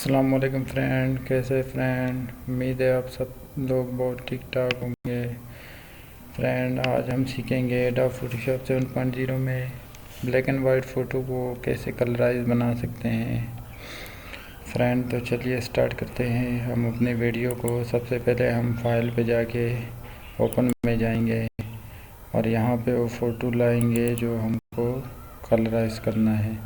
अस्सलाम वालेकुम फ्रेंड, कैसे फ्रेंड। उम्मीद है आप सब लोग बहुत ठीक ठाक होंगे। फ्रेंड, आज हम सीखेंगे एडोब फोटोशॉप 7.0 में ब्लैक एंड वाइट फ़ोटो को कैसे कलराइज बना सकते हैं। फ्रेंड, तो चलिए स्टार्ट करते हैं। हम अपने वीडियो को सबसे पहले हम फाइल पे जाके ओपन में जाएंगे और यहाँ पे वो फ़ोटो लाएंगे जो हमको कलराइज करना है।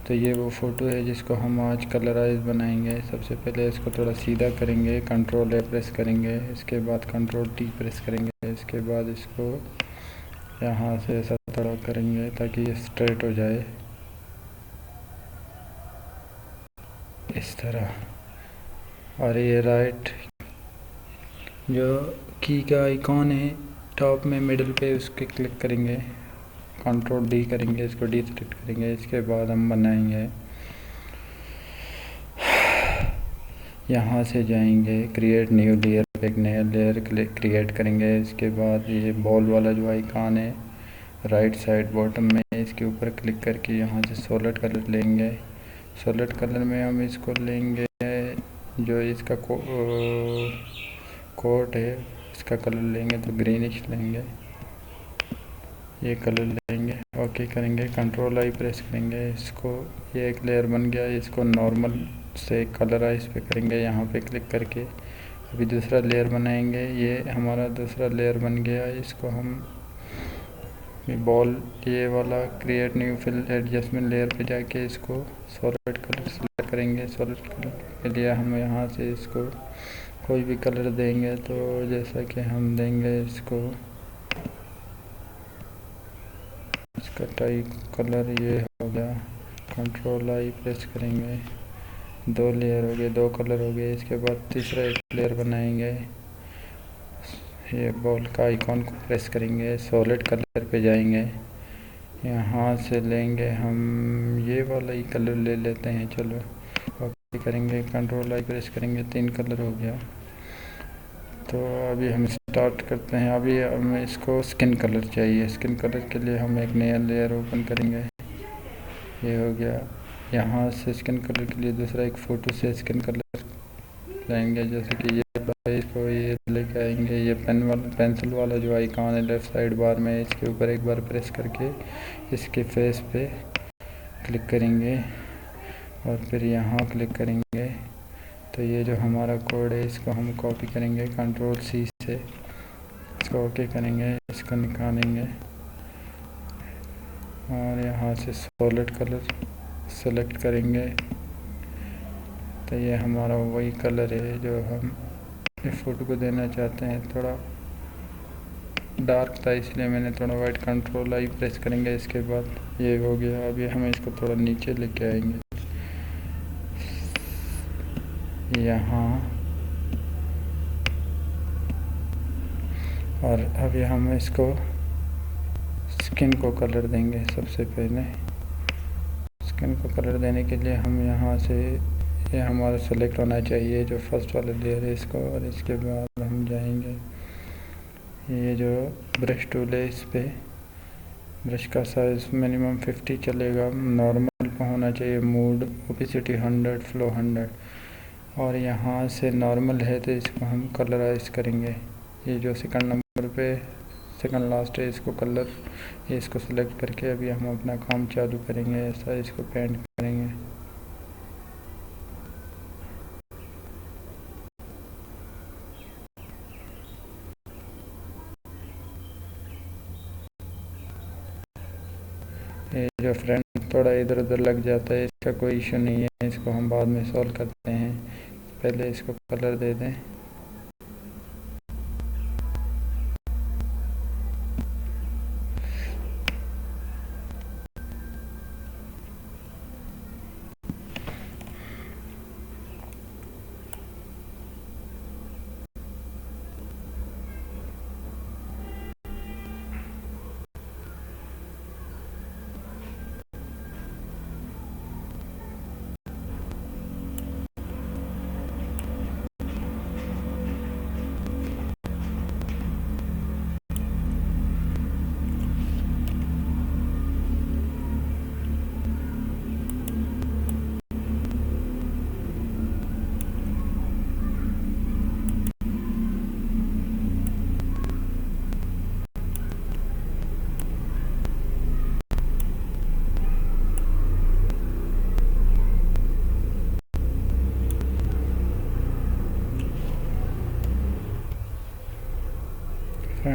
तो ये वो फ़ोटो है जिसको हम आज कलराइज बनाएंगे। सबसे पहले इसको थोड़ा सीधा करेंगे, कंट्रोल ए प्रेस करेंगे, इसके बाद कंट्रोल टी प्रेस करेंगे, इसके बाद इसको यहाँ से ऐसा थोड़ा करेंगे ताकि ये स्ट्रेट हो जाए इस तरह। और ये राइट जो की का आइकॉन है टॉप में मिडिल पे, उसके क्लिक करेंगे, कंट्रोल डी करेंगे, इसको डी सेलेक्ट करेंगे। इसके बाद हम बनाएंगे, यहाँ से जाएंगे क्रिएट न्यू लेयर पे, एक नया लेयर क्रिएट करेंगे। इसके बाद ये बॉल वाला जो आइकॉन है राइट साइड बॉटम में, इसके ऊपर क्लिक करके यहाँ से सॉलिड कलर लेंगे। सॉलिड कलर में हम इसको लेंगे जो इसका कोट है, इसका कलर लेंगे तो ग्रीनिश लेंगे, ये कलर लेंगे। ओके करेंगे, कंट्रोल आई प्रेस करेंगे, इसको ये एक लेयर बन गया। इसको नॉर्मल से कलराइज पे करेंगे, यहाँ पे क्लिक करके अभी दूसरा लेयर बनाएंगे। ये हमारा दूसरा लेयर बन गया। इसको हम बॉल ये वाला create new fill adjustment layer पे जाके इसको सॉलिड कलर सेलेक्ट करेंगे। सॉलिड कलर के लिए हम यहाँ से इसको कोई भी कलर देंगे, तो जैसा कि हम देंगे इसको इसका टाइप कलर ये हो गया। कंट्रोल आई प्रेस करेंगे, दो लेयर हो गए, दो कलर हो गए। इसके बाद तीसरा एक लेयर बनाएंगे, ये बॉल का आइकॉन को प्रेस करेंगे, सॉलिड कलर पे जाएंगे, यहाँ से लेंगे हम ये वाला ही कलर ले लेते हैं। चलो ओके करेंगे, कंट्रोल आई प्रेस करेंगे, 3 कलर हो गया। तो अभी हम स्टार्ट करते हैं। अभी हमें इसको स्किन कलर चाहिए। स्किन कलर के लिए हम एक नया लेयर ओपन करेंगे, ये हो गया। यहाँ से स्किन कलर के लिए दूसरा एक फ़ोटो से स्किन कलर लाएंगे, जैसे कि ये इसको ये लेके आएंगे। ये पेंसिल वाला जो आइकॉन है लेफ़्ट साइड बार में, इसके ऊपर एक बार प्रेस करके इसके फेस पे क्लिक करेंगे और फिर यहाँ क्लिक करेंगे। तो ये जो हमारा कोड है इसको हम कॉपी करेंगे, कंट्रोल सी से इसको ओके करेंगे, इसको निकालेंगे और यहाँ से सॉलिड कलर सेलेक्ट करेंगे। तो ये हमारा वही कलर है जो हम इस फ़ोटो को देना चाहते हैं। थोड़ा डार्क था इसलिए मैंने थोड़ा वाइट, कंट्रोल आई प्रेस करेंगे, इसके बाद ये हो गया। अभी हम इसको थोड़ा नीचे लेके आएंगे यहाँ, और अभी हम इसको स्किन को कलर देंगे। सबसे पहले स्किन को कलर देने के लिए हम यहाँ से ये हमारा सेलेक्ट होना चाहिए जो फर्स्ट वाला लेयर है इसको, और इसके बाद हम जाएंगे ये जो ब्रश टूल है, इस पे ब्रश का साइज़ मिनिमम 50 चलेगा, नॉर्मल पे होना चाहिए, मूड ओपेसिटी 100, फ्लो 100। और यहाँ से नॉर्मल है तो इसको हम कलराइज करेंगे। ये जो सेकंड नंबर पे सेकंड लास्ट है, इसको कलर ये इसको सेलेक्ट करके अभी हम अपना काम चालू करेंगे। ऐसा इसको पेंट करेंगे। ये जो फ्रेंड थोड़ा इधर उधर लग जाता है, इसका कोई इशू नहीं है, इसको हम बाद में सॉल्व करते हैं। पहले इसको कलर दे दें।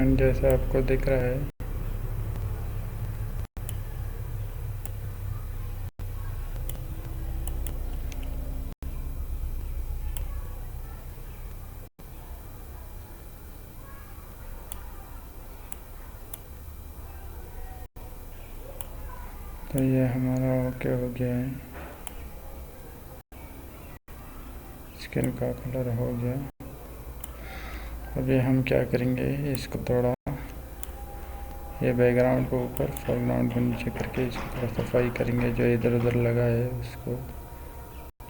फ्रेंड, जैसा आपको दिख रहा है तो ये हमारा ओके हो गया है। स्किन का कलर हो गया। अभी हम क्या करेंगे, इसको थोड़ा ये बैकग्राउंड को ऊपर फोरग्राउंड को नीचे करके इसको थोड़ा सफाई करेंगे। जो इधर उधर लगा है उसको,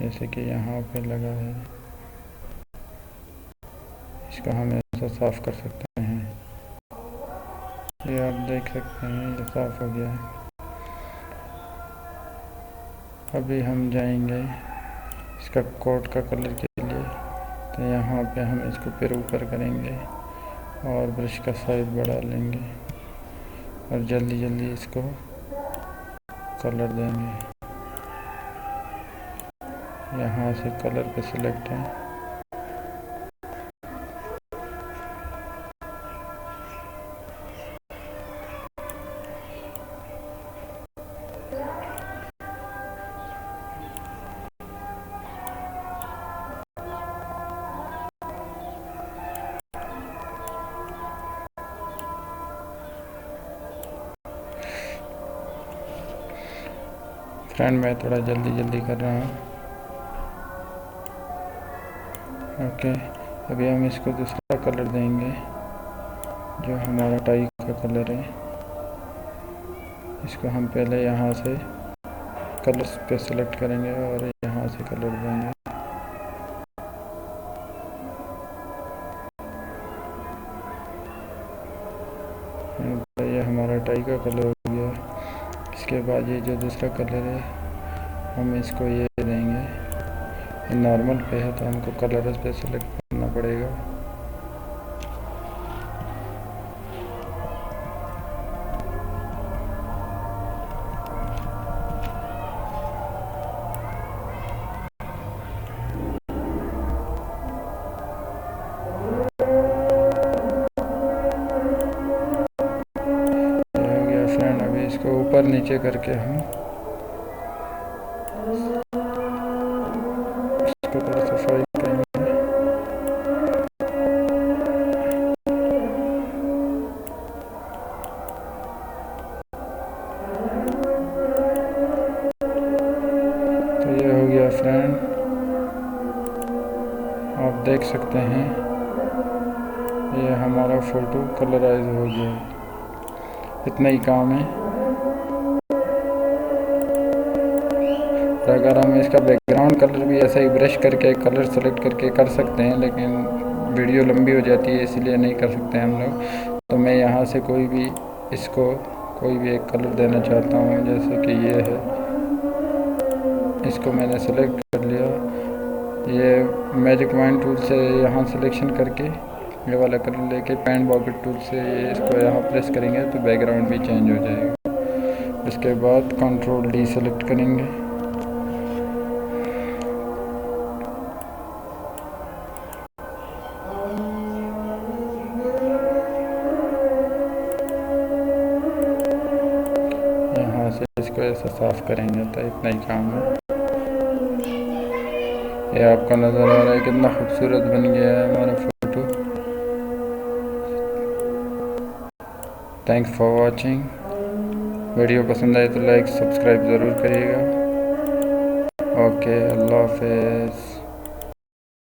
जैसे कि यहाँ पे लगा है, इसको हम ऐसा साफ कर सकते हैं। ये आप देख सकते हैं, ये साफ हो गया है। अभी हम जाएंगे इसका कोट का कलर के लिए, तो यहाँ पे हम इसको फिर ऊपर करेंगे और ब्रश का साइज बढ़ा लेंगे और जल्दी जल्दी इसको कलर देंगे। यहाँ से कलर पे सिलेक्ट है, फ्रेंड मैं थोड़ा जल्दी जल्दी कर रहा हूँ। ओके, अभी हम इसको दूसरा कलर देंगे जो हमारा टाई का कलर है। इसको हम पहले यहाँ से कलर्स पे सेलेक्ट करेंगे और यहाँ से कलर देंगे। तो ये हमारा टाई का कलर हो गया। इसके बाद ये जो दूसरा कलर है हम इसको ये देंगे। ये नॉर्मल पे है तो हमको कलर पे सेलेक्ट करना पड़ेगा। ये हो गया फ्रेंड। अभी इसको ऊपर नीचे करके हम इसको थोड़ा सफाई करेंगे। तो ये हो गया फ्रेंड, आप देख सकते हैं ये हमारा फ़ोटो कलराइज हो गया। इतना ही काम है। अगर हम इसका बैकग्राउंड कलर भी ऐसा ही ब्रश करके कलर सेलेक्ट करके कर सकते हैं, लेकिन वीडियो लंबी हो जाती है इसलिए नहीं कर सकते हम लोग। तो मैं यहाँ से कोई भी इसको कोई भी एक कलर देना चाहता हूँ, जैसे कि ये है, इसको मैंने सेलेक्ट कर लिया। ये मैजिक पॉइंट टूल से यहाँ सिलेक्शन करके ये वाला कलर लेके पेंट बॉकेट टूल से ये इसको यहाँ प्रेस करेंगे तो बैकग्राउंड भी चेंज हो जाएगा। उसके बाद कंट्रोल डी सेलेक्ट करेंगे। यहाँ से इसको ऐसा साफ करेंगे तो इतना ही काम है। ये आपको नज़र आ रहा है कितना खूबसूरत बन गया है हमारा photo. Thanks for watching. Video पसंद आए तो लाइक सब्सक्राइब ज़रूर करिएगा। ओके, अल्लाह हाफ़िज़।